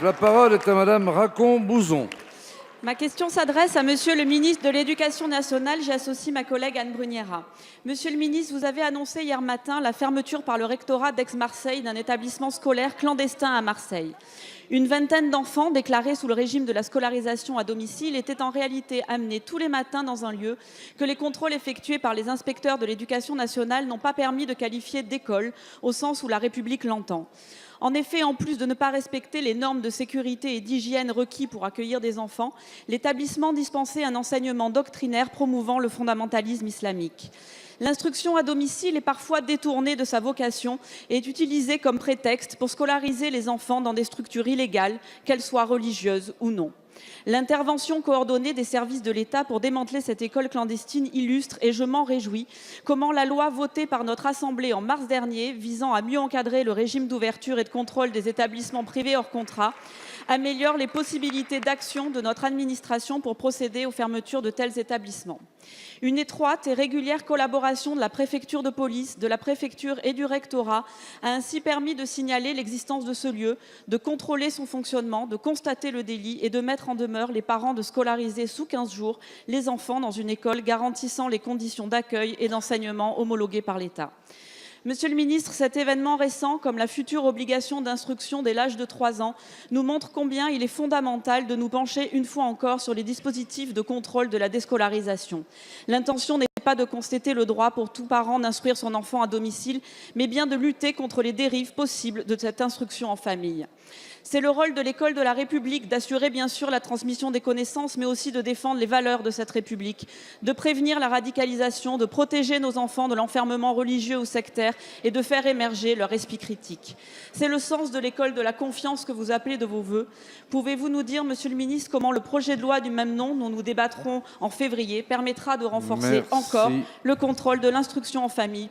La parole est à Madame Racon-Bouzon. Ma question s'adresse à Monsieur le ministre de l'Éducation nationale. J'y associe ma collègue Anne Brugnera. Monsieur le ministre, vous avez annoncé hier matin la fermeture par le rectorat d'Aix-Marseille d'un établissement scolaire clandestin à Marseille. Une vingtaine d'enfants déclarés sous le régime de la scolarisation à domicile étaient en réalité amenés tous les matins dans un lieu que les contrôles effectués par les inspecteurs de l'Éducation nationale n'ont pas permis de qualifier d'école au sens où la République l'entend. En effet, en plus de ne pas respecter les normes de sécurité et d'hygiène requis pour accueillir des enfants, l'établissement dispensait un enseignement doctrinaire promouvant le fondamentalisme islamique. L'instruction à domicile est parfois détournée de sa vocation et est utilisée comme prétexte pour scolariser les enfants dans des structures illégales, qu'elles soient religieuses ou non. L'intervention coordonnée des services de l'État pour démanteler cette école clandestine illustre, et je m'en réjouis, comment la loi votée par notre Assemblée en mars dernier visant à mieux encadrer le régime d'ouverture et de contrôle des établissements privés hors contrat améliore les possibilités d'action de notre administration pour procéder aux fermetures de tels établissements. Une étroite et régulière collaboration de la préfecture de police, de la préfecture et du rectorat a ainsi permis de signaler l'existence de ce lieu, de contrôler son fonctionnement, de constater le délit et de mettre en demeure les parents de scolariser sous 15 jours les enfants dans une école garantissant les conditions d'accueil et d'enseignement homologuées par l'État. Monsieur le ministre, cet événement récent, comme la future obligation d'instruction dès l'âge de 3 ans, nous montre combien il est fondamental de nous pencher une fois encore sur les dispositifs de contrôle de la déscolarisation. L'intention n'est pas de constater le droit pour tout parent d'instruire son enfant à domicile, mais bien de lutter contre les dérives possibles de cette instruction en famille. C'est le rôle de l'école de la République d'assurer bien sûr la transmission des connaissances, mais aussi de défendre les valeurs de cette République, de prévenir la radicalisation, de protéger nos enfants de l'enfermement religieux ou sectaire et de faire émerger leur esprit critique. C'est le sens de l'école de la confiance que vous appelez de vos vœux. Pouvez-vous nous dire, Monsieur le ministre, comment le projet de loi du même nom, dont nous débattrons en février, permettra de renforcer encore le contrôle de l'instruction en famille